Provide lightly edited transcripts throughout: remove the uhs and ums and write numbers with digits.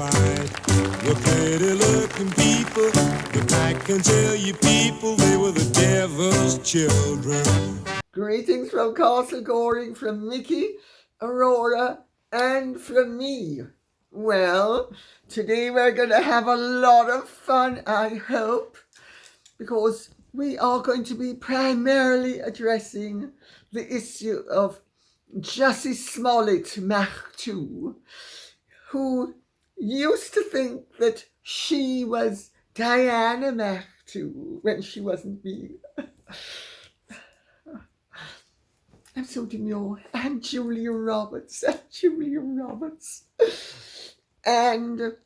unjustified. Were pretty looking people, but I can tell you people, they were the devil's children. Greetings from Castle Goring, from Mickey, Aurora, and from me. Well, today we're going to have a lot of fun, I hope, because we are going to be primarily addressing the issue of Jussie Smollett Mach 2, who used to think that she was Diana Mach 2 when she wasn't me. I'm so demure. I'm Julia Roberts. And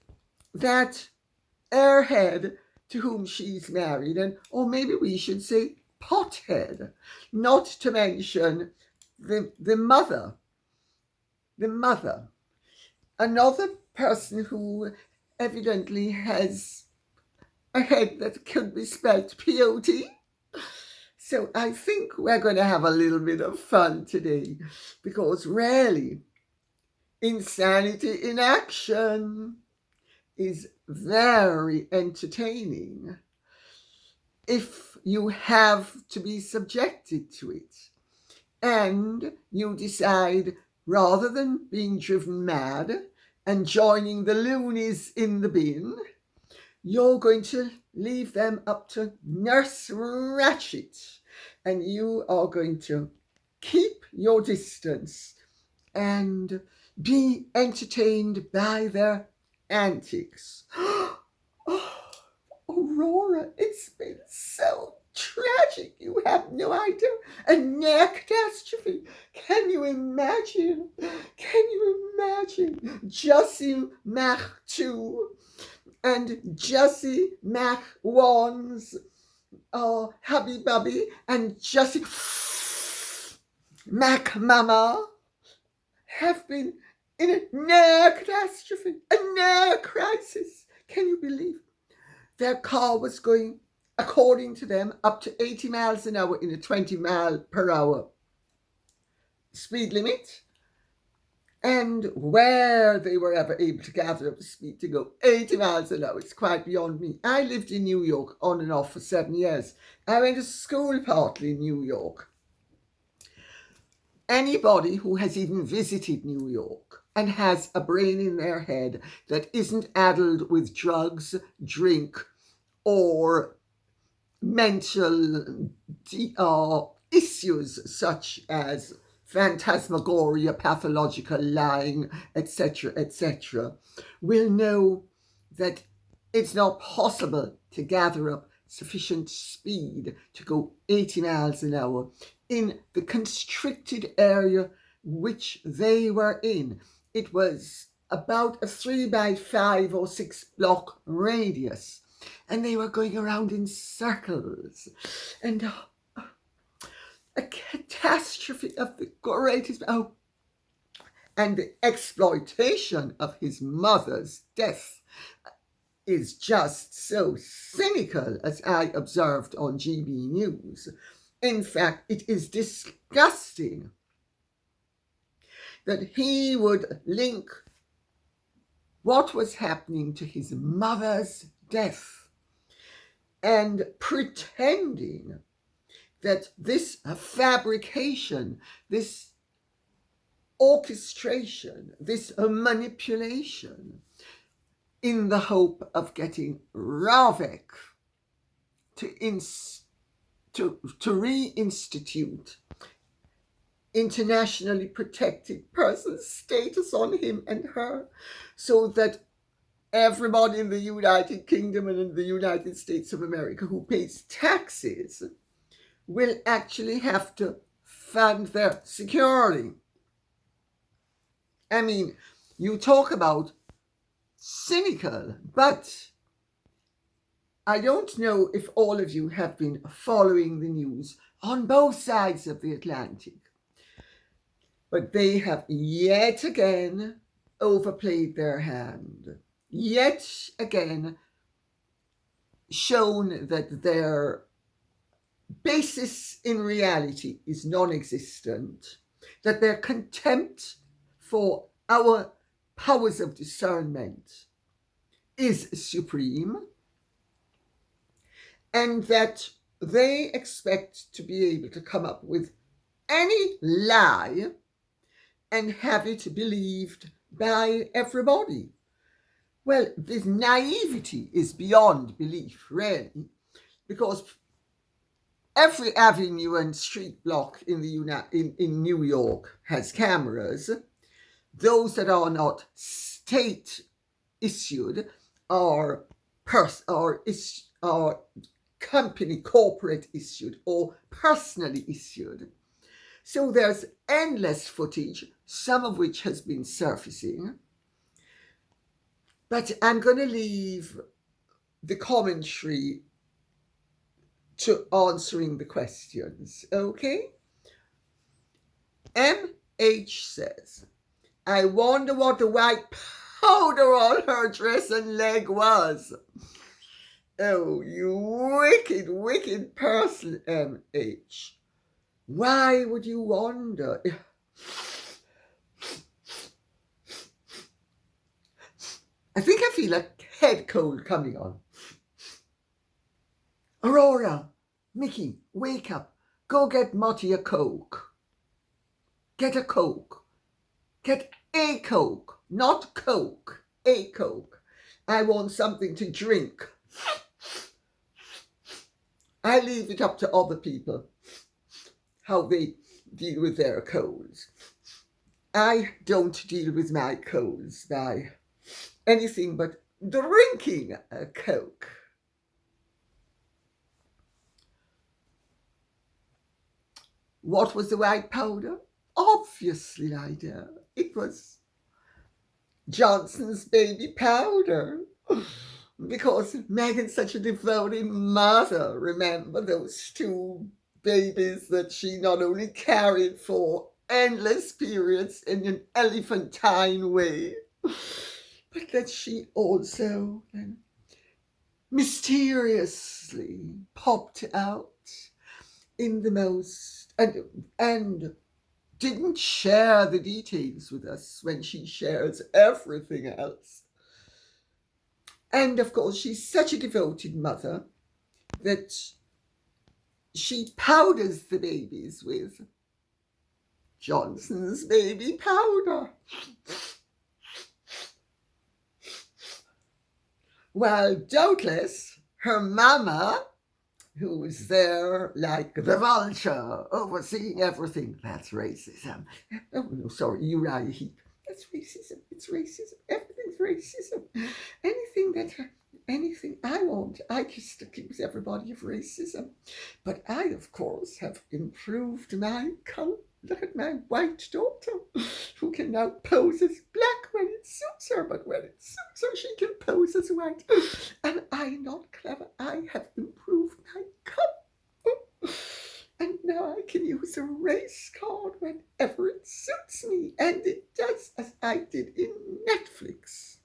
that airhead to whom she's married, or maybe we should say pothead, not to mention the mother. Another person who evidently has a head that could be spelled P-O-T. So I think we're going to have a little bit of fun today, because really, insanity in action is very entertaining if you have to be subjected to it and you decide, rather than being driven mad and joining the loonies in the bin, you're going to leave them up to Nurse Ratched, and you are going to keep your distance and be entertained by their antics. Oh, Aurora, it's been so tragic. You have no idea. A near catastrophe. Can you imagine? Jussie Mach 2 and Jussie Mach 1's hubby bubby and Jussie Mach Mama have been in a near catastrophe, a near crisis. Can you believe? Their car was going, according to them, up to 80 miles an hour in a 20 mile per hour speed limit. And where they were ever able to gather up the speed to go 80 miles an hour, it's quite beyond me. I lived in New York on and off for 7 years. I went to school partly in New York. Anybody who has even visited New York and has a brain in their head that isn't addled with drugs, drink, or mental issues such as phantasmagoria, pathological lying, etc., will know that it's not possible to gather up sufficient speed to go 80 miles an hour in the constricted area which they were in. It was about a 3 by 5 or 6 block radius, and they were going around in circles, and a catastrophe of the greatest. And the exploitation of his mother's death is just so cynical, as I observed on GB News. In fact, it is disgusting that he would link what was happening to his mother's death and pretending that this fabrication, this orchestration, this manipulation, in the hope of getting Ravek to reinstitute internationally protected person status on him and her, so that everybody in the United Kingdom and in the United States of America who pays taxes will actually have to fund their security. I mean, you talk about cynical, but I don't know if all of you have been following the news on both sides of the Atlantic, but they have yet again overplayed their hand, yet again shown that their basis in reality is non-existent, that their contempt for our powers of discernment is supreme, and that they expect to be able to come up with any lie and have it believed by everybody. Well, this naivety is beyond belief, really, because every avenue and street block in New York has cameras. Those that are not state issued are company corporate issued or personally issued. So there's endless footage, some of which has been surfacing. But I'm going to leave the commentary to answering the questions, okay? MH says, I wonder what the white powder on her dress and leg was. Oh, you wicked, wicked person, MH. Why would you wonder? I think I feel a head cold coming on. Aurora, Mickey, wake up. Go get Motty a Coke. Get a Coke. Get a Coke, not Coke. A Coke. I want something to drink. I leave it up to other people how they deal with their colds. I don't deal with my colds by anything but drinking a Coke. What was the white powder? Obviously, my dear, it was Johnson's baby powder. Because Meghan's such a devoted mother. Remember those two babies that she not only carried for endless periods in an elephantine way, but that she also mysteriously popped out in the most and didn't share the details with us when she shares everything else. And of course, she's such a devoted mother that she powders the babies with Johnson's baby powder. While doubtless her mama, who was there like the vulture, overseeing everything, that's racism. Oh, no, sorry, Uriah Heep. That's racism. It's racism. Everything's racism. Anything I want, I just accuse everybody of racism. But I, of course, have improved my color. Look at my white daughter, who can now pose as black when it suits her, but when it suits her, she can pose as white. Am I not clever? I have improved my color. And now I can use a race card whenever it suits me. And it does, as I did in Netflix.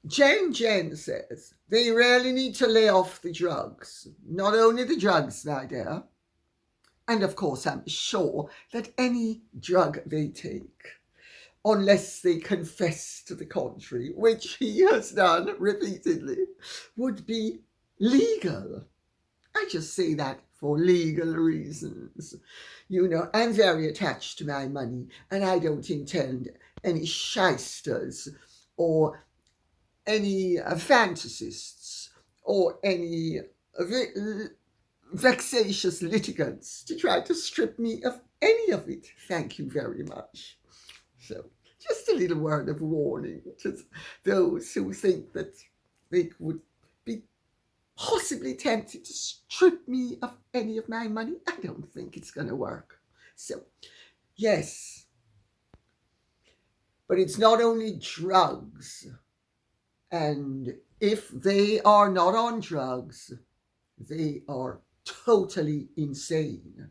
Jen says, they really need to lay off the drugs. Not only the drugs, my dear. And of course, I'm sure that any drug they take, unless they confess to the contrary, which he has done repeatedly, would be legal. I just say that for legal reasons. You know, I'm very attached to my money, and I don't intend any shysters or any fantasists or any vexatious litigants to try to strip me of any of it. Thank you very much. So, just a little word of warning to those who think that they would be possibly tempted to strip me of any of my money. I don't think it's going to work. So, yes. But it's not only drugs. And if they are not on drugs, they are totally insane.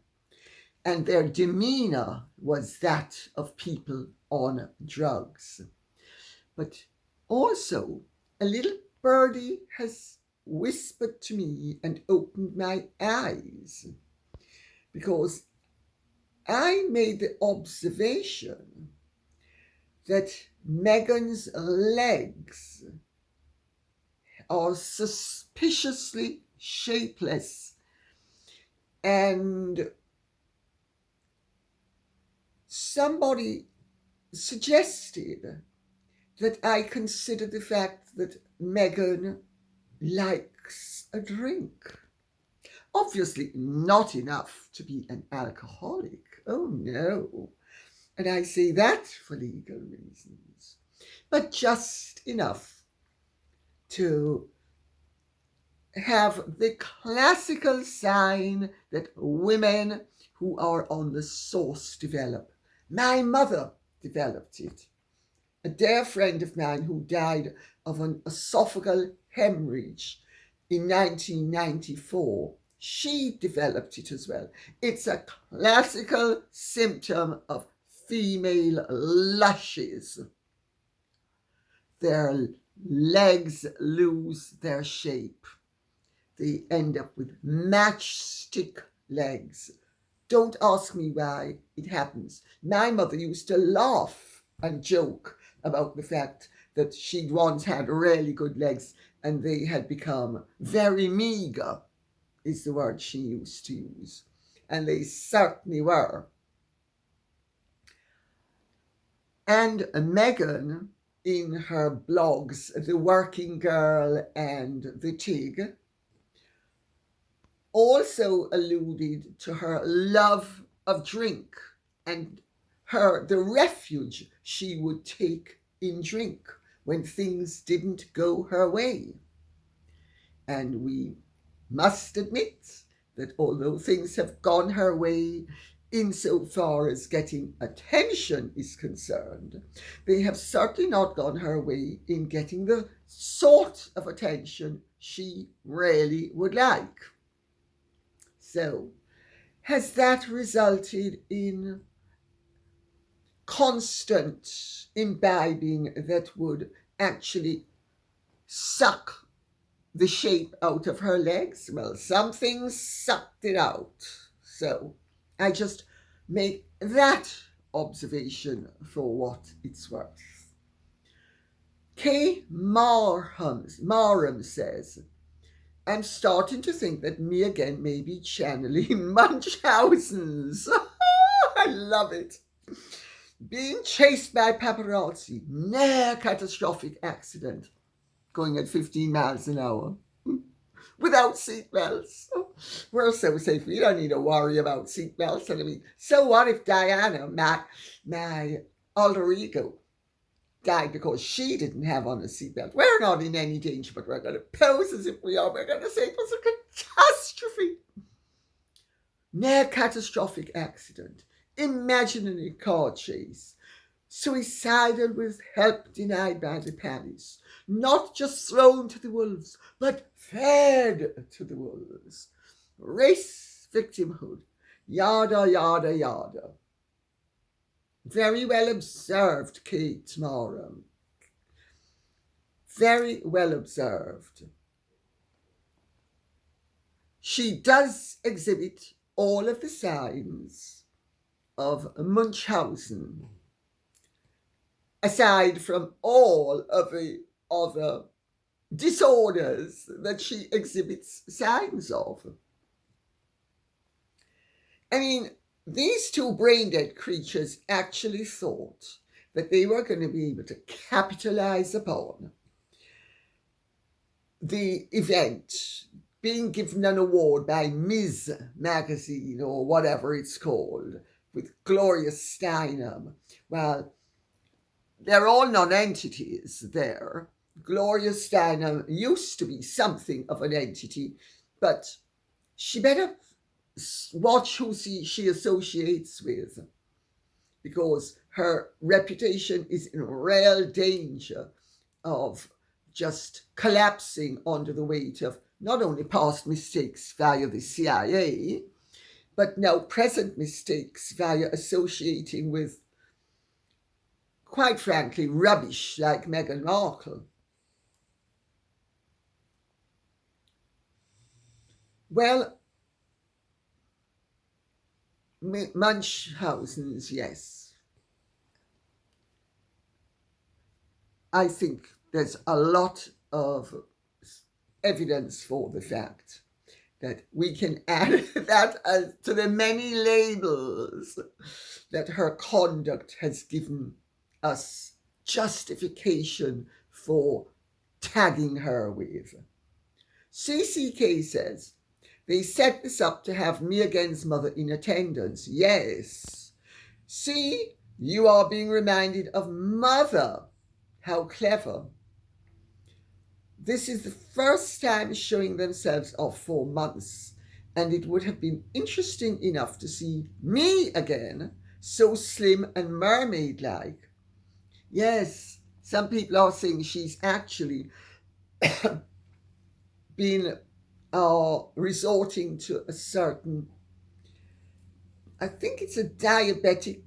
And their demeanor was that of people on drugs. But also, a little birdie has whispered to me and opened my eyes, because I made the observation that Meghan's legs are suspiciously shapeless, and somebody suggested that I consider the fact that Meghan likes a drink. Obviously not enough to be an alcoholic. Oh no. And I say that for legal reasons. But just enough to have the classical sign that women who are on the sauce develop. My mother developed it. A dear friend of mine who died of an esophageal hemorrhage in 1994, she developed it as well. It's a classical symptom of female lushes. Their legs lose their shape. They end up with matchstick legs. Don't ask me why it happens. My mother used to laugh and joke about the fact that she'd once had really good legs and they had become very meagre, is the word she used to use. And they certainly were. And Meghan, in her blogs, The Working Girl and The Tig, also alluded to her love of drink and the refuge she would take in drink when things didn't go her way. And we must admit that although things have gone her way insofar as getting attention is concerned, they have certainly not gone her way in getting the sort of attention she really would like. So, has that resulted in constant imbibing that would actually suck the shape out of her legs? Well, something sucked it out. So, I just make that observation for what it's worth. Kay Marham says, I'm starting to think that me again may be channeling Munchausen's. I love it. Being chased by paparazzi, near catastrophic accident, going at 15 miles an hour, without seatbelts. We're so safe, we don't need to worry about seatbelts. And I mean, so what if Diana, my alter ego, died because she didn't have on a seatbelt? We're not in any danger, but we're going to pose as if we are. We're going to say it was a catastrophe. Near catastrophic accident. Imaginary car chase. Suicidal with help denied by the palace. Not just thrown to the wolves, but fed to the wolves. Race victimhood. Yada, yada, yada. Very well observed, Kate Marham. Very well observed. She does exhibit all of the signs of Munchausen, aside from all of the other disorders that she exhibits signs of. I mean, these two brain-dead creatures actually thought that they were going to be able to capitalize upon the event, being given an award by Ms. Magazine or whatever it's called, with Gloria Steinem. Well, they're all non-entities there. Gloria Steinem used to be something of an entity, but she better watch who she associates with, because her reputation is in real danger of just collapsing under the weight of not only past mistakes via the CIA, but now present mistakes via associating with, quite frankly, rubbish like Meghan Markle. Well, Munchausen's, yes. I think there's a lot of evidence for the fact that we can add that to the many labels that her conduct has given us justification for tagging her with. CCK says, they set this up to have Meghan's mother in attendance. Yes. See, you are being reminded of mother. How clever. This is the first time showing themselves off for months, and it would have been interesting enough to see me again, so slim and mermaid-like. Yes, some people are saying she's actually been resorting to a certain, I think it's a diabetic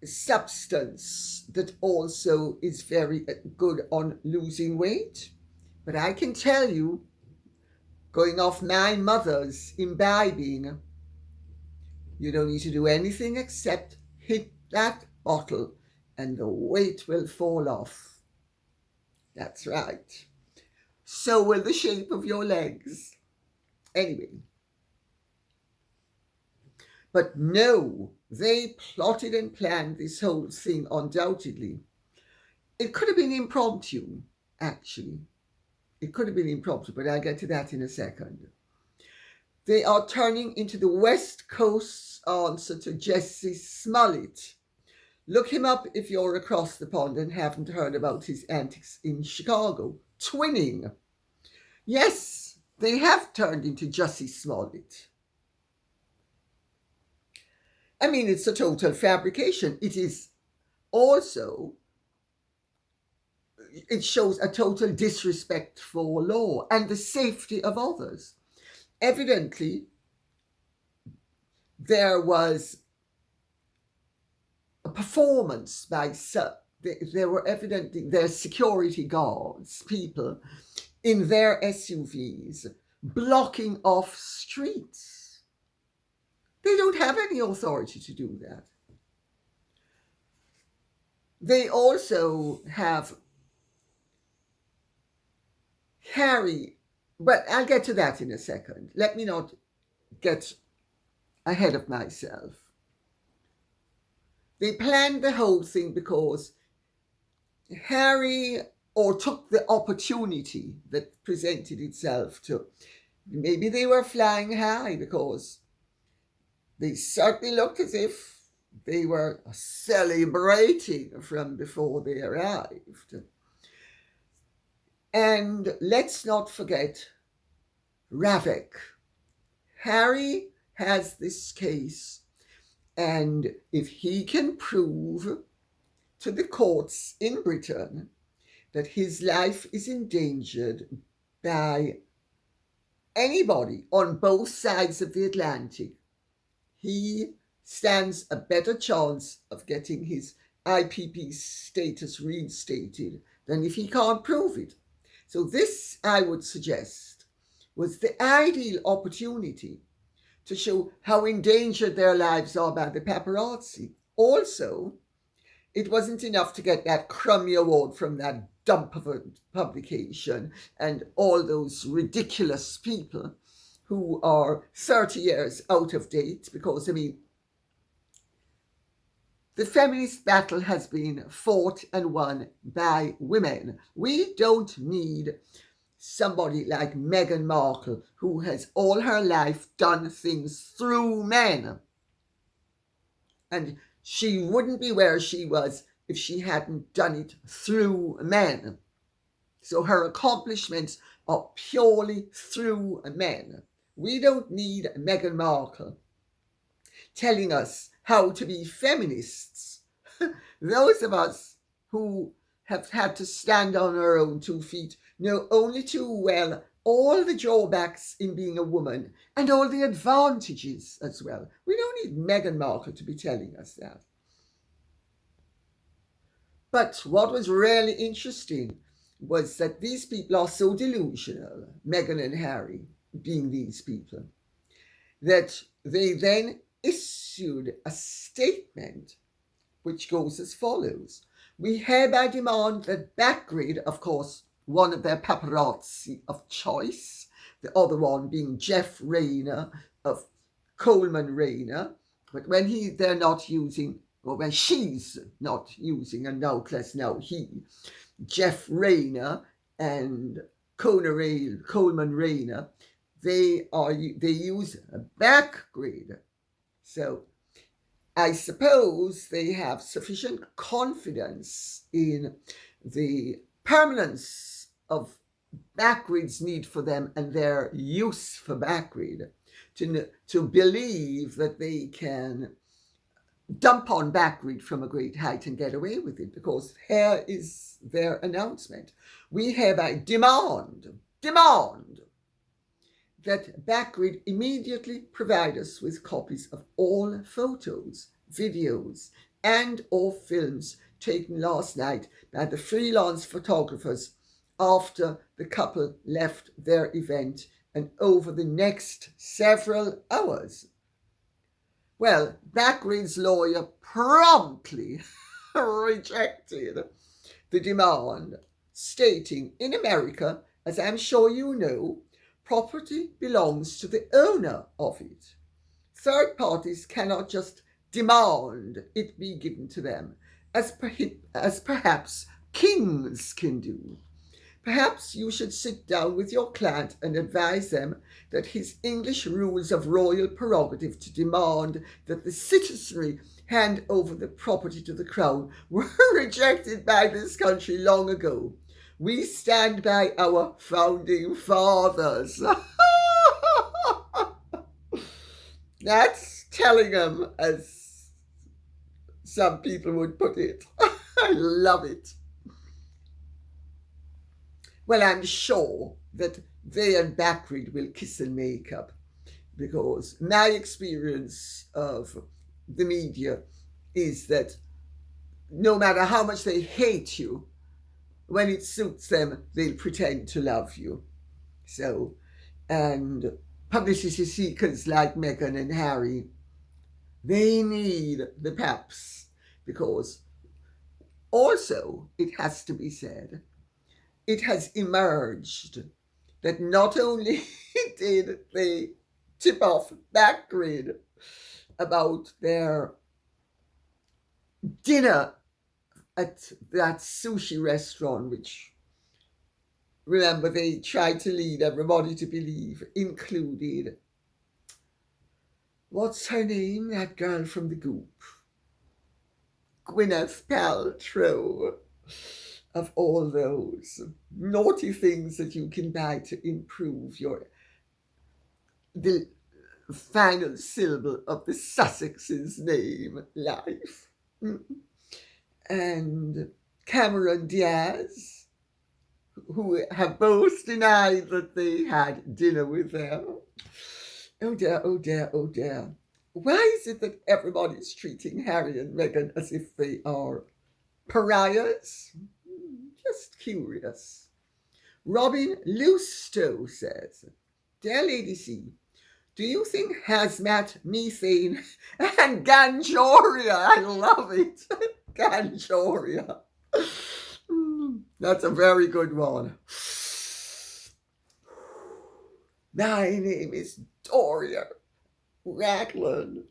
substance that also is very good on losing weight. But I can tell you, going off my mother's imbibing, you don't need to do anything except hit that bottle and the weight will fall off. That's right. So will the shape of your legs. Anyway. But no, they plotted and planned this whole thing undoubtedly. It could have been impromptu, actually. It could have been impromptu, but I'll get to that in a second. They are turning into the West Coast's answer to Jesse Smollett. Look him up if you're across the pond and haven't heard about his antics in Chicago. Twinning. Yes, they have turned into Jussie Smollett. I mean, it's a total fabrication. It is also, it shows a total disrespect for law and the safety of others. Evidently, there was a performance by there were evidently their security guards, people in their SUVs blocking off streets. They don't have any authority to do that. They also have Harry, but I'll get to that in a second. Let me not get ahead of myself. They planned the whole thing because Harry took the opportunity that presented itself to, maybe they were flying high because they certainly looked as if they were celebrating from before they arrived. And let's not forget Ravik. Harry has this case, and if he can prove to the courts in Britain that his life is endangered by anybody on both sides of the Atlantic, he stands a better chance of getting his IPP status reinstated than if he can't prove it. So this, I would suggest, was the ideal opportunity to show how endangered their lives are by the paparazzi. Also, it wasn't enough to get that crummy award from that dump of a publication and all those ridiculous people who are 30 years out of date, because, I mean, the feminist battle has been fought and won by women. We don't need somebody like Meghan Markle, who has all her life done things through men. And she wouldn't be where she was if she hadn't done it through men. So her accomplishments are purely through men. We don't need Meghan Markle telling us how to be feminists. Those of us who have had to stand on our own 2 feet know only too well all the drawbacks in being a woman and all the advantages as well. We don't need Meghan Markle to be telling us that. But what was really interesting was that these people are so delusional, Meghan and Harry being these people, that they then issued a statement which goes as follows. We hereby demand that Backgrid, of course, one of their paparazzi of choice, the other one being Jeff Rayner of Coleman Rayner, but when they're not using, or when she's not using, and now class now he, Jeff Rayner and Coleman Rayner, they use a Backgrid. So I suppose they have sufficient confidence in the permanence of Backgrid's need for them and their use for Backgrid to believe that they can dump on Backgrid from a great height and get away with it, because here is their announcement. We hereby demand that Backgrid immediately provide us with copies of all photos, videos, and or films taken last night by the freelance photographers after the couple left their event and over the next several hours. Well, Backgrid's lawyer promptly rejected the demand, stating, in America, as I'm sure you know, property belongs to the owner of it. Third parties cannot just demand it be given to them, as perhaps kings can do. Perhaps you should sit down with your client and advise them that his English rules of royal prerogative to demand that the citizenry hand over the property to the crown were rejected by this country long ago. We stand by our founding fathers. That's telling them, as some people would put it. I love it. Well, I'm sure that they and Backgrid will kiss and make up, because my experience of the media is that no matter how much they hate you, when it suits them, they'll pretend to love you. So, and publicity seekers like Meghan and Harry, they need the paps, because also, it has to be said, it has emerged that not only did they tip off Backgrid about their dinner at that sushi restaurant, which, remember, they tried to lead everybody to believe included, what's her name, that girl from the Goop? Gwyneth Paltrow. Of all those naughty things that you can buy to improve the final syllable of the Sussex's name, life. And Cameron Diaz, who have both denied that they had dinner with them. Oh dear, oh dear, oh dear. Why is it that everybody's treating Harry and Meghan as if they are pariahs? Just curious. Robin Lusto says, Dear Lady C, do you think hazmat, methane, and ganjoria, I love it, ganjoria. That's a very good one. My name is Doria Raglan.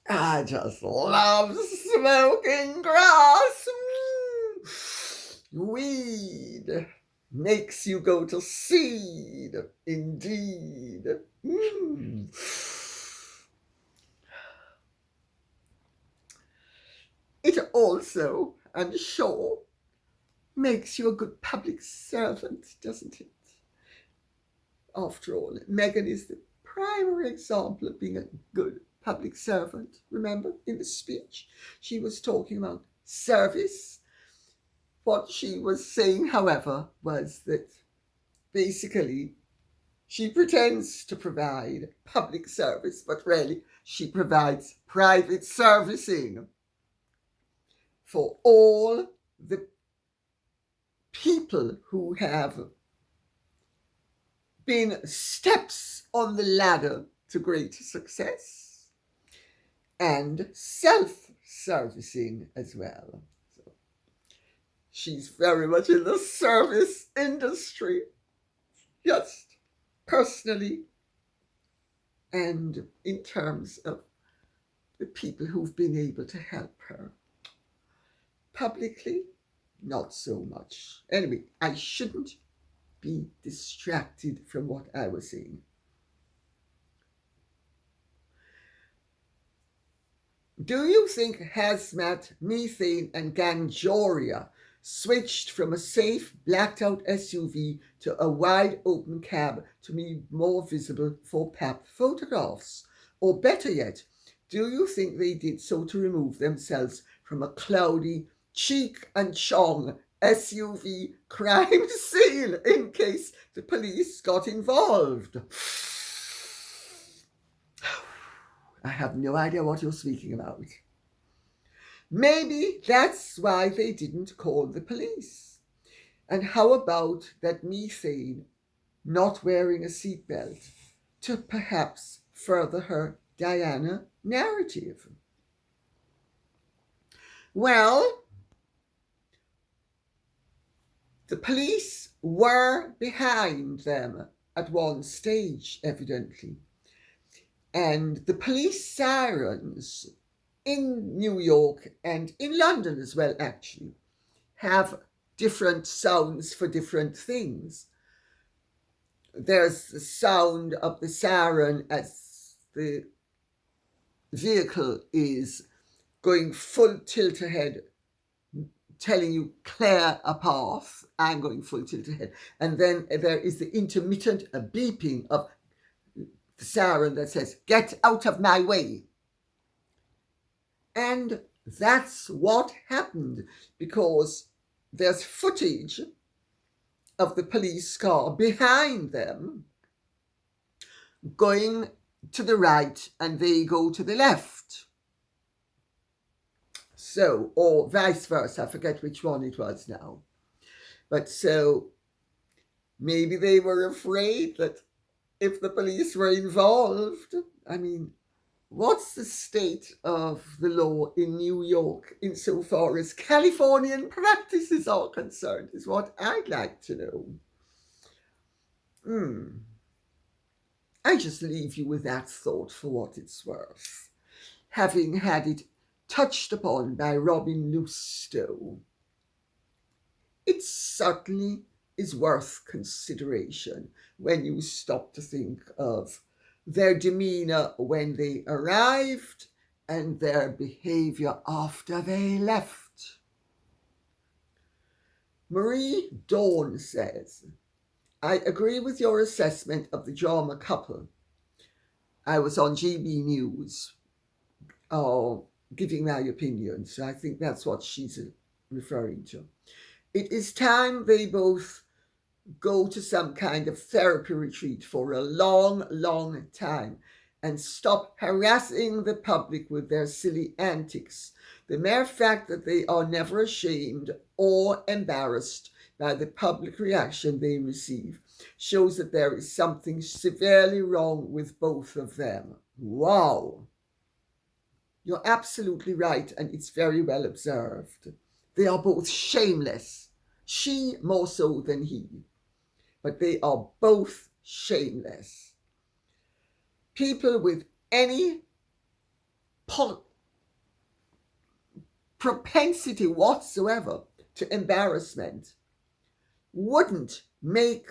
I just love smoking grass. Weed makes you go to seed, indeed. It also, I'm sure, makes you a good public servant, doesn't it? After all, Meghan is the primary example of being a good public servant. Remember, in the speech, she was talking about service. What she was saying, however, was that basically she pretends to provide public service, but really she provides private servicing for all the people who have been steps on the ladder to greater success, and self-servicing as well. She's very much in the service industry, just personally and in terms of the people who've been able to help her. Publicly, not so much. Anyway, I shouldn't be distracted from what I was saying. Do you think hazmat, methane, and Doria switched from a safe, blacked out SUV to a wide open cab to be more visible for pap photographs? Or better yet, do you think they did so to remove themselves from a cloudy Cheek and Chong SUV crime scene in case the police got involved? I have no idea what you're speaking about. Maybe that's why they didn't call the police. And how about that methane not wearing a seatbelt to perhaps further her Diana narrative? Well, the police were behind them at one stage, evidently. And the police sirens in New York and in London as well, actually, have different sounds for different things. There's the sound of the siren as the vehicle is going full tilt ahead, telling you clear a path. I'm going full tilt ahead. And then there is the intermittent beeping of the siren that says, get out of my way. And that's what happened, because there's footage of the police car behind them going to the right and they go to the left. So, or vice versa, I forget which one it was now. But so maybe they were afraid that if the police were involved, I mean, what's the state of the law in New York insofar as Californian practices are concerned, is what I'd like to know. I just leave you with that thought for what it's worth, having had it touched upon by Robin Lustow. It certainly is worth consideration when you stop to think of their demeanour when they arrived and their behaviour after they left. Marie Dawn says, I agree with your assessment of the drama couple. I was on GB News giving my opinion, so I think that's what she's referring to. It is time they both go to some kind of therapy retreat for a long, long time and stop harassing the public with their silly antics. The mere fact that they are never ashamed or embarrassed by the public reaction they receive shows that there is something severely wrong with both of them. Wow! You're absolutely right, and it's very well observed. They are both shameless. She more so than he. But they are both shameless. People with any propensity whatsoever to embarrassment wouldn't make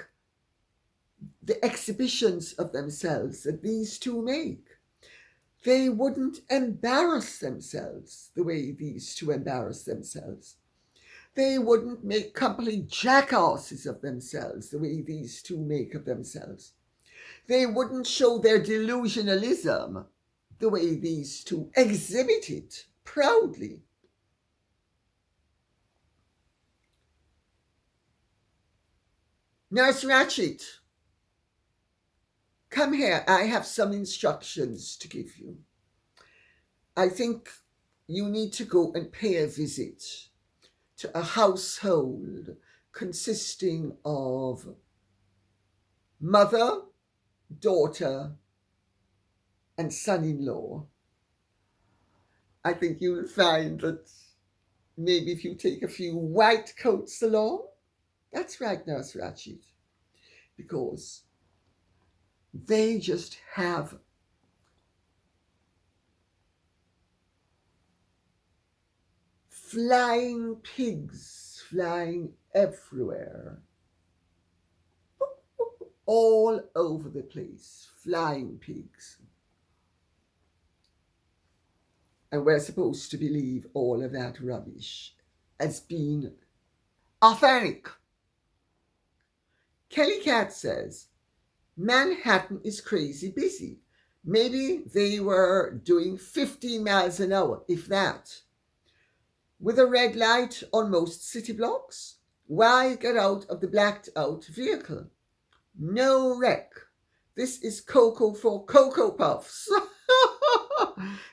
the exhibitions of themselves that these two make. They wouldn't embarrass themselves the way these two embarrass themselves. They wouldn't make complete jackasses of themselves the way these two make of themselves. They wouldn't show their delusionalism the way these two exhibit it proudly. Nurse Ratchet, come here. I have some instructions to give you. I think you need to go and pay a visit to a household consisting of mother, daughter, and son-in-law. I think you'll find that maybe if you take a few white coats along. That's right, Nurse Ratched, because they just have flying pigs flying everywhere, all over the place, flying pigs. And we're supposed to believe all of that rubbish as being authentic. Kelly Cat says, Manhattan is crazy busy. Maybe they were doing 15 miles an hour, if that. With a red light on most city blocks? Why get out of the blacked out vehicle? No wreck. This is Cocoa for Cocoa Puffs.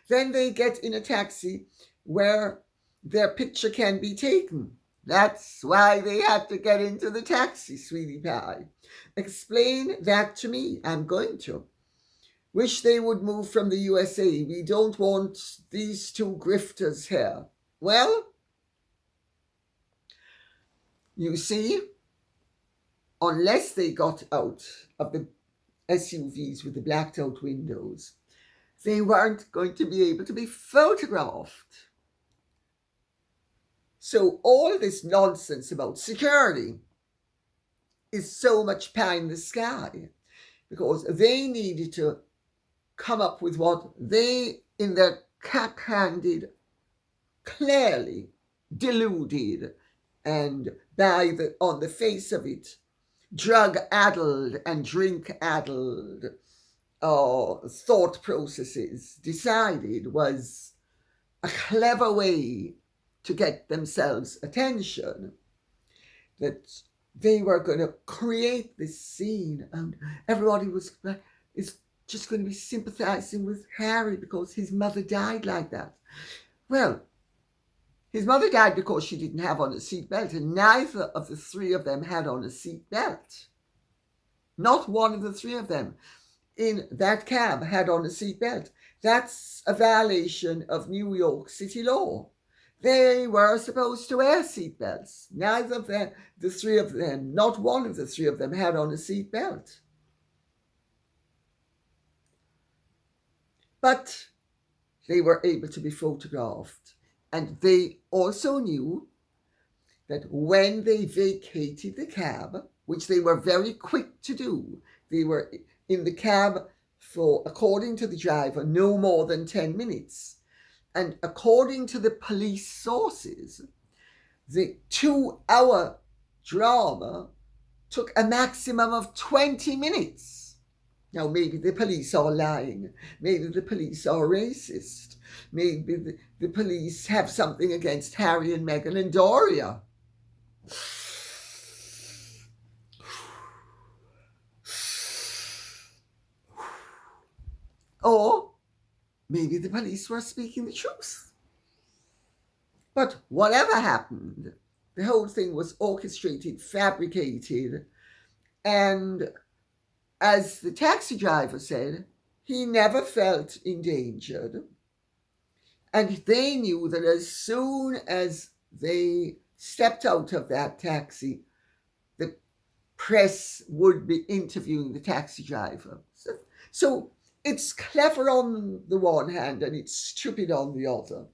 Then they get in a taxi where their picture can be taken. That's why they had to get into the taxi, sweetie pie. Explain that to me. I'm going to. Wish they would move from the USA. We don't want these two grifters here. Well, you see, unless they got out of the SUVs with the blacked out windows, they weren't going to be able to be photographed. So all this nonsense about security is so much pie in the sky, because they needed to come up with what they, in their cap-handed, clearly deluded, and on the face of it, drug-addled and drink-addled thought processes, decided was a clever way to get themselves attention, that they were going to create this scene, and everybody is just going to be sympathizing with Harry because his mother died like that. Well, his mother died because she didn't have on a seatbelt, and neither of the three of them had on a seatbelt. Not one of the three of them in that cab had on a seatbelt. That's a violation of New York City law. They were supposed to wear seatbelts. Neither of them, the three of them, not one of the three of them had on a seatbelt. But they were able to be photographed. And they also knew that when they vacated the cab, which they were very quick to do, they were in the cab for, according to the driver, no more than 10 minutes. And according to the police sources, the 2-hour drama took a maximum of 20 minutes. Now, maybe the police are lying. Maybe the police are racist. Maybe the police have something against Harry and Meghan and Doria. Or maybe the police were speaking the truth. But whatever happened, the whole thing was orchestrated, fabricated, and as the taxi driver said, he never felt endangered. And they knew that as soon as they stepped out of that taxi, the press would be interviewing the taxi driver. So it's clever on the one hand and it's stupid on the other,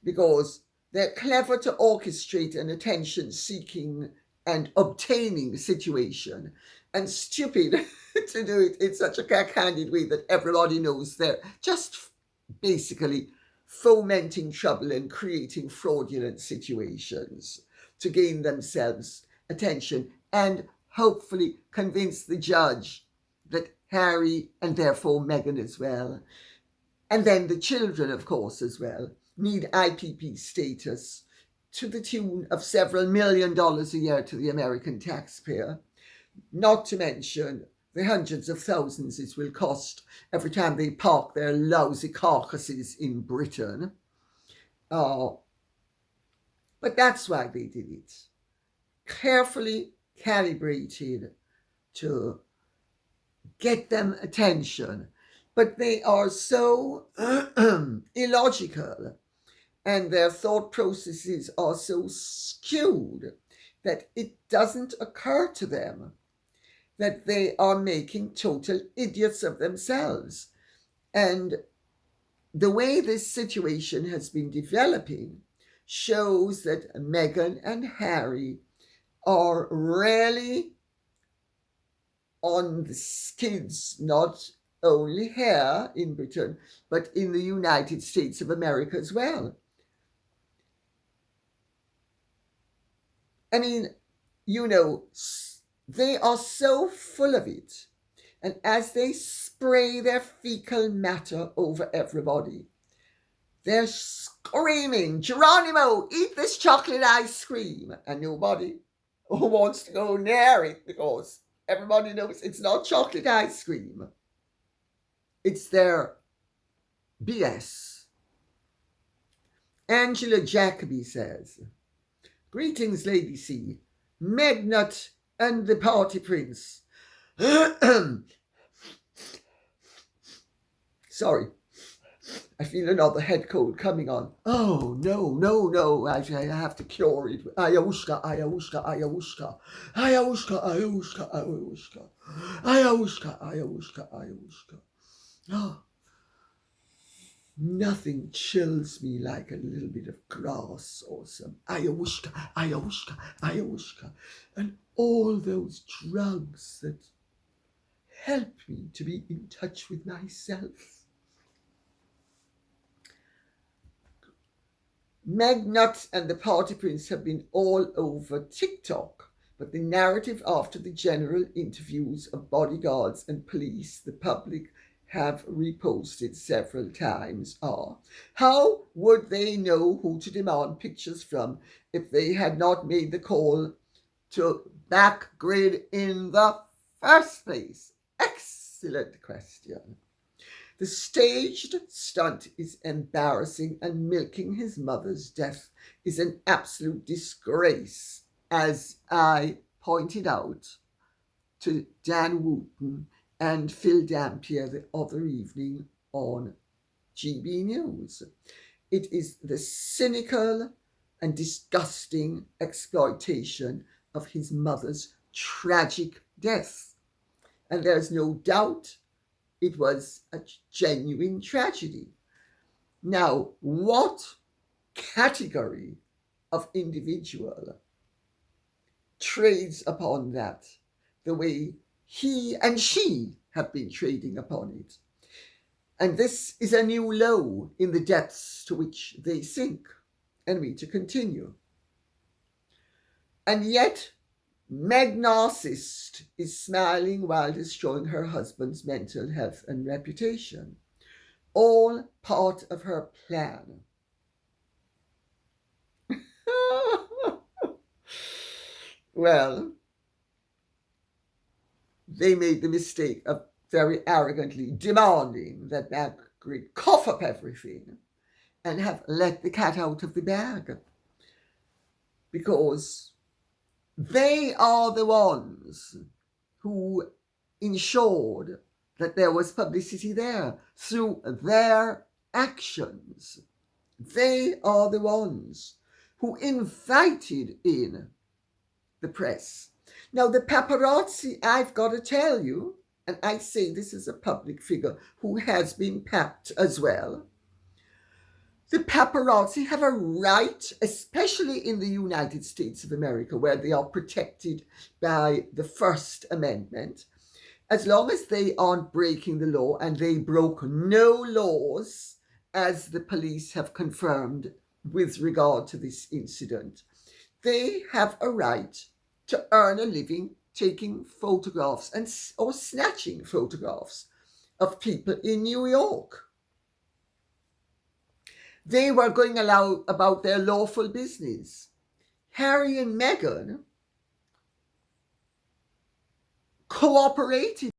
because they're clever to orchestrate an attention-seeking and obtaining situation, and stupid to do it in such a cack-handed way that everybody knows they're just basically fomenting trouble and creating fraudulent situations to gain themselves attention and hopefully convince the judge that Harry, and therefore Meghan as well, and then the children, of course, as well, need IPP status to the tune of several $1 million a year to the American taxpayer, not to mention the hundreds of thousands it will cost every time they park their lousy carcasses in Britain. But that's why they did it. Carefully calibrated to get them attention. But they are so illogical and their thought processes are so skewed that it doesn't occur to them that they are making total idiots of themselves. And the way this situation has been developing shows that Meghan and Harry are really on the skids, not only here in Britain, but in the United States of America as well. I mean, you know, they are so full of it. And as they spray their fecal matter over everybody, they're screaming, Geronimo, eat this chocolate ice cream. And nobody wants to go near it because everybody knows it's not chocolate ice cream. It's their BS. Angela Jacoby says, greetings, Lady C, Megnut and the party prince. Sorry, I feel another head cold coming on. Oh, no. I have to cure it. Ayahuasca. Oh, nothing chills me like a little bit of grass or some ayahuasca. And all those drugs that help me to be in touch with myself. Megnut and the party prince have been all over TikTok, but the narrative after the general interviews of bodyguards and police the public have reposted several times are, how would they know who to demand pictures from if they had not made the call to Backgrid in the first place? Excellent question. The staged stunt is embarrassing, and milking his mother's death is an absolute disgrace, as I pointed out to Dan Wooten and Phil Dampier the other evening on GB News. It is the cynical and disgusting exploitation of his mother's tragic death. And there's no doubt it was a genuine tragedy. Now, what category of individual trades upon that the way he and she have been trading upon it? And this is a new low in the depths to which they sink. And we to continue. And yet, Meg Narcissist is smiling while destroying her husband's mental health and reputation. All part of her plan. Well, they made the mistake of very arrogantly demanding that Backgrid cough up everything and have let the cat out of the bag. Because they are the ones who ensured that there was publicity there through their actions. They are the ones who invited in the press. Now, the paparazzi, I've got to tell you, and I say this as a public figure who has been papped as well, the paparazzi have a right, especially in the United States of America, where they are protected by the First Amendment, as long as they aren't breaking the law, and they broke no laws, as the police have confirmed with regard to this incident. They have a right to earn a living taking photographs or snatching photographs of people in New York. They were going about their lawful business. Harry and Meghan cooperated.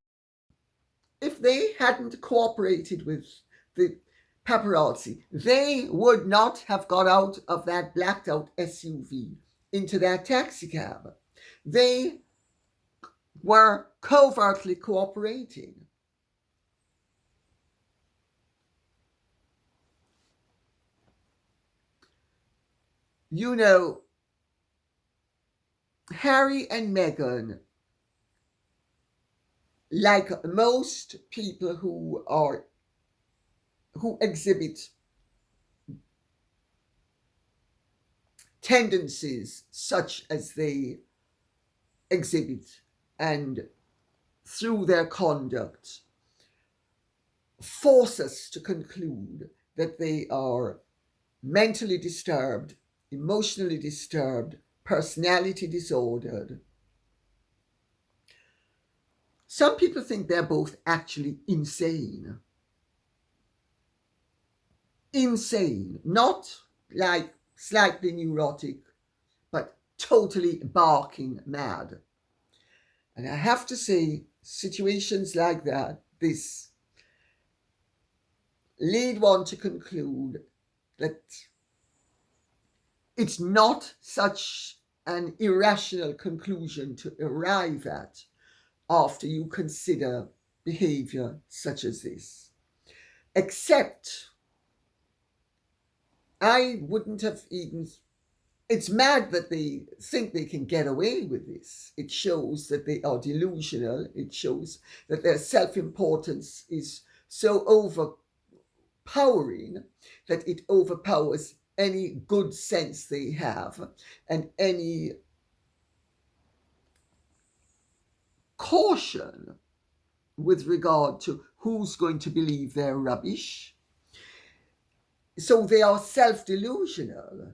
If they hadn't cooperated with the paparazzi, they would not have got out of that blacked out SUV into that taxi cab. They were covertly cooperating. You know, Harry and Meghan, like most people who exhibit tendencies such as they exhibit, and through their conduct force us to conclude that they are mentally disturbed, emotionally disturbed, personality disordered. Some people think they're both actually insane. Insane, not like slightly neurotic, but totally barking mad. And I have to say, situations like that, this lead one to conclude that it's not such an irrational conclusion to arrive at after you consider behavior such as this. Except, I wouldn't have even. It's mad that they think they can get away with this. It shows that they are delusional. It shows that their self importance is so overpowering that it overpowers any good sense they have and any caution with regard to who's going to believe their rubbish. So they are self delusional.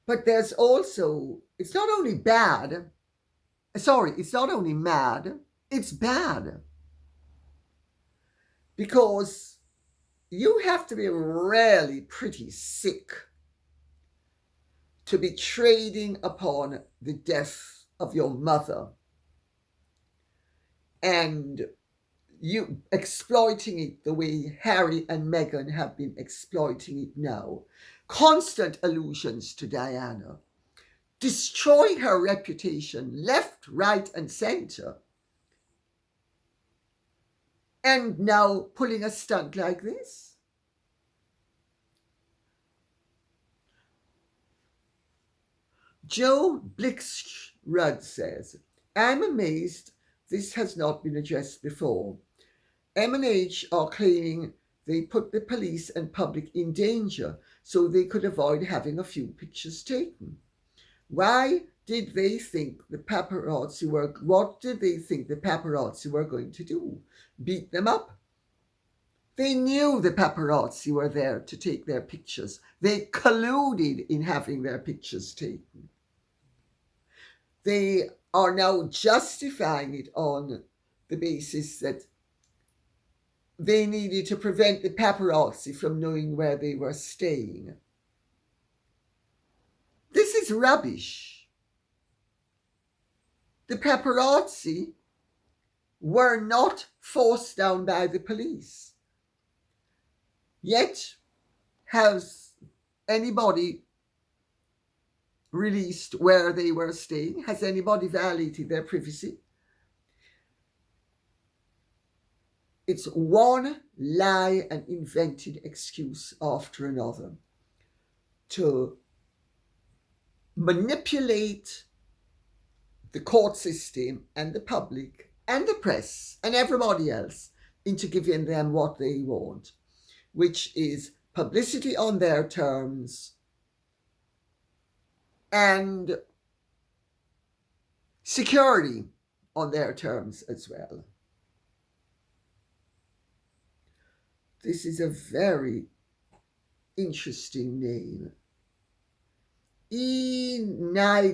But there's also, it's not only mad, it's bad. Because you have to be really pretty sick to be trading upon the death of your mother and you exploiting it the way Harry and Meghan have been exploiting it now. Constant allusions to Diana, destroying her reputation left, right, and centre. And now pulling a stunt like this. Joe Blixrud says, I'm amazed this has not been addressed before. M&H are claiming they put the police and public in danger so they could avoid having a few pictures taken. What did they think the paparazzi were going to do? Beat them up? They knew the paparazzi were there to take their pictures. They colluded in having their pictures taken. They are now justifying it on the basis that they needed to prevent the paparazzi from knowing where they were staying. This is rubbish. The paparazzi were not forced down by the police. Yet, has anybody released where they were staying? Has anybody violated their privacy? It's one lie and invented excuse after another to manipulate the court system and the public and the press and everybody else into giving them what they want, which is publicity on their terms and security on their terms as well. This is a very interesting name.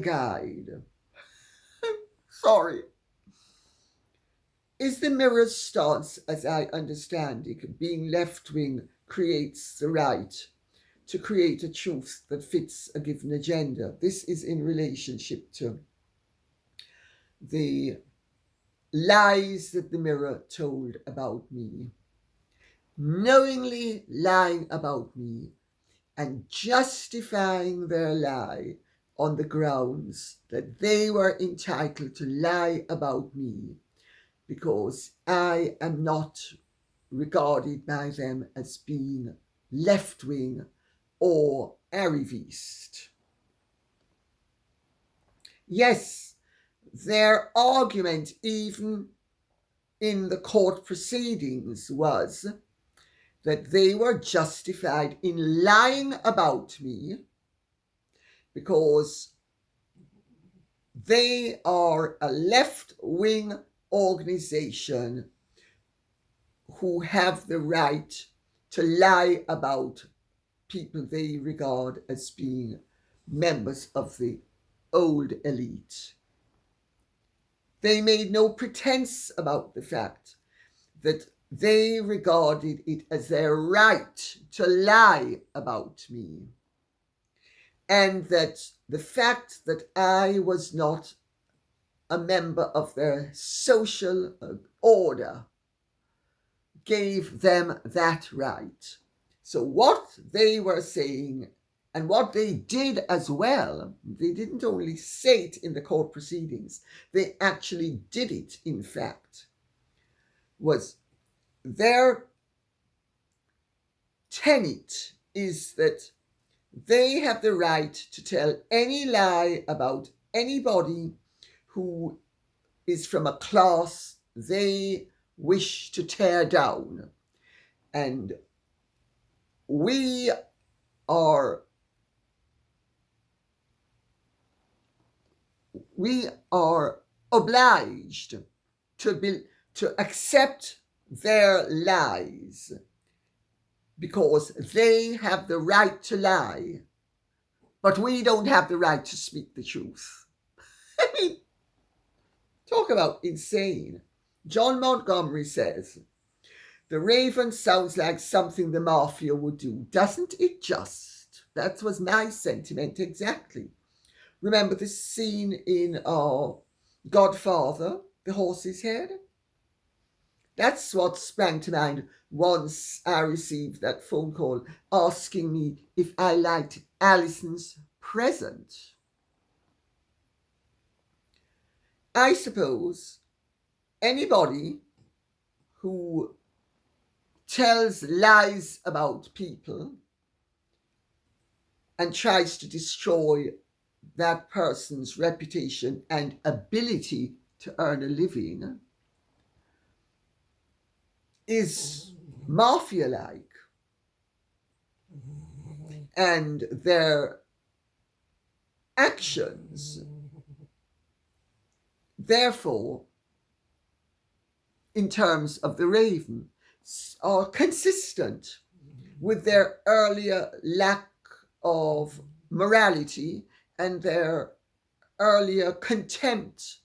Guide. Sorry. Is the Mirror's stance, as I understand it, being left-wing creates the right to create a truth that fits a given agenda? This is in relationship to the lies that the Mirror told about me. Knowingly lying about me and justifying their lie on the grounds that they were entitled to lie about me because I am not regarded by them as being left-wing or arriviste. Yes, their argument, even in the court proceedings, was that they were justified in lying about me because they are a left-wing organization who have the right to lie about people they regard as being members of the old elite. They made no pretense about the fact that they regarded it as their right to lie about me, and that the fact that I was not a member of their social order gave them that right. So what they were saying, and what they did as well, they didn't only say it in the court proceedings, they actually did it, in fact, was their tenet is that they have the right to tell any lie about anybody who is from a class they wish to tear down. And we are obliged to accept their lies because they have the right to lie, but we don't have the right to speak the truth. I mean, talk about insane. John Montgomery says, "The Raven sounds like something the mafia would do, doesn't it just?" That was my sentiment exactly. Remember the scene in Godfather, The Horse's Head? That's what sprang to mind once I received that phone call asking me if I liked Alison's present. I suppose anybody who tells lies about people and tries to destroy that person's reputation and ability to earn a living is mafia-like, and their actions, therefore, in terms of the Raven, are consistent with their earlier lack of morality and their earlier contempt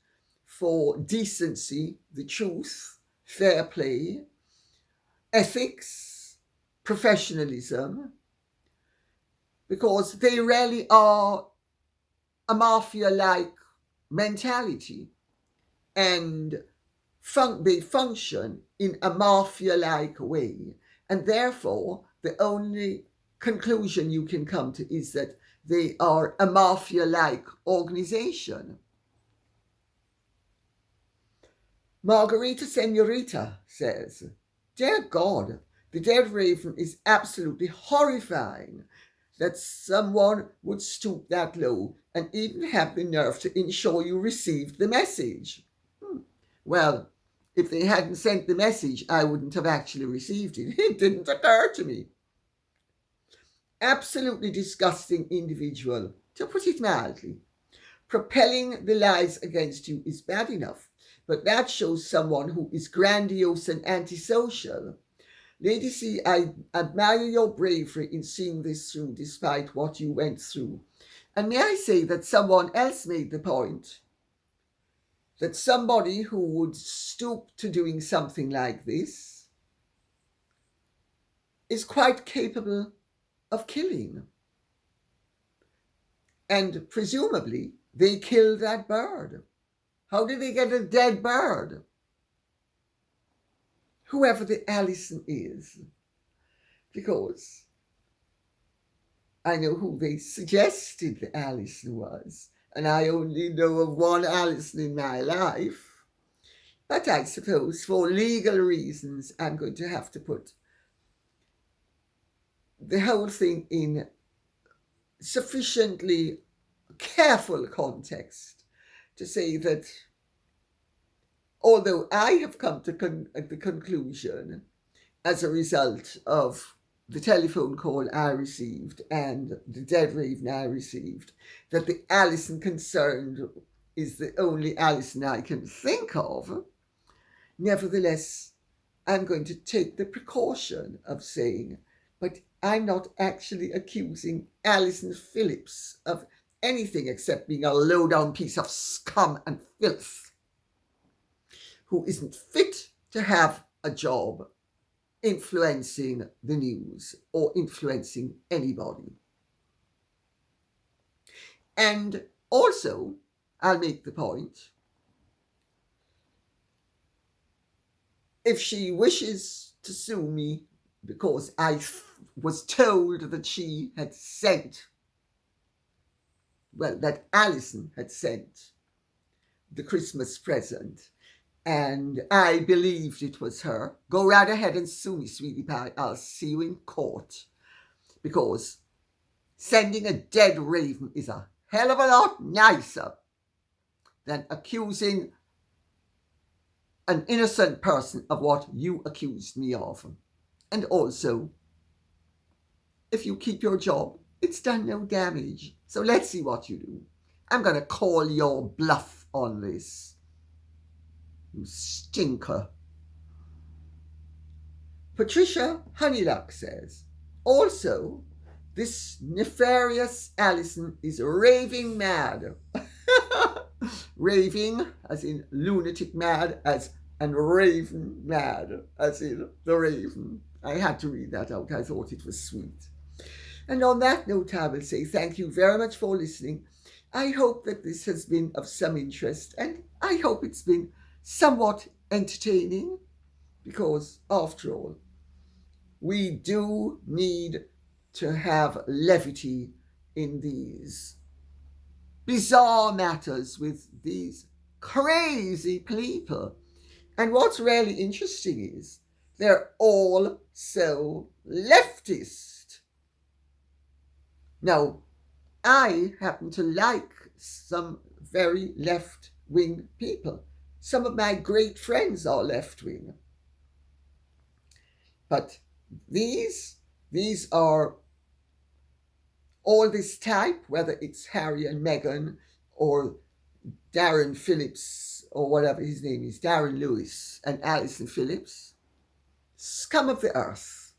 for decency, the truth, fair play, ethics, professionalism, because they really are a mafia-like mentality, and they function in a mafia-like way, and therefore the only conclusion you can come to is that they are a mafia-like organization. Margarita Senorita says, "Dear God, the Dead Raven is absolutely horrifying that someone would stoop that low and even have the nerve to ensure you received the message." Well, if they hadn't sent the message, I wouldn't have actually received it. It didn't occur to me. Absolutely disgusting individual, to put it mildly. Propelling the lies against you is bad enough, but that shows someone who is grandiose and antisocial. Lady C, I admire your bravery in seeing this through despite what you went through. And may I say that someone else made the point that somebody who would stoop to doing something like this is quite capable of killing. And presumably, they killed that bird. How did they get a dead bird? Whoever the Alison is. Because I know who they suggested the Alison was, and I only know of one Alison in my life. But I suppose for legal reasons, I'm going to have to put the whole thing in sufficiently careful context to say that although I have come to the conclusion as a result of the telephone call I received and the dead raven I received, that the Alison concerned is the only Alison I can think of, nevertheless, I'm going to take the precaution of saying, but I'm not actually accusing Alison Phillips of anything except being a low-down piece of scum and filth who isn't fit to have a job influencing the news or influencing anybody. And also, I'll make the point, if she wishes to sue me because I was told that she had sent, well, that Alison had sent the Christmas present, and I believed it was her, go right ahead and sue me, sweetie pie. I'll see you in court. Because sending a dead raven is a hell of a lot nicer than accusing an innocent person of what you accused me of. And also, if you keep your job, it's done no damage. So let's see what you do. I'm going to call your bluff on this. You stinker. Patricia Honeyluck says, also, this nefarious Alison is raving mad. Raving as in lunatic mad, and raven mad as in the raven. I had to read that out. I thought it was sweet. And on that note, I will say thank you very much for listening. I hope that this has been of some interest, and I hope it's been somewhat entertaining, because after all, we do need to have levity in these bizarre matters with these crazy people. And what's really interesting is they're all so leftist. Now, I happen to like some very left-wing people. Some of my great friends are left-wing. But these are all this type, whether it's Harry and Meghan or Darren Phillips or whatever his name is, Darren Lewis and Alison Phillips, scum of the earth,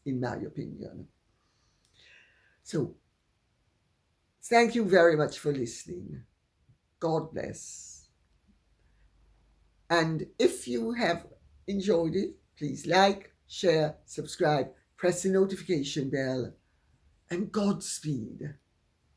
in my opinion. So, thank you very much for listening. God bless. And if you have enjoyed it, please like, share, subscribe, press the notification bell, and Godspeed.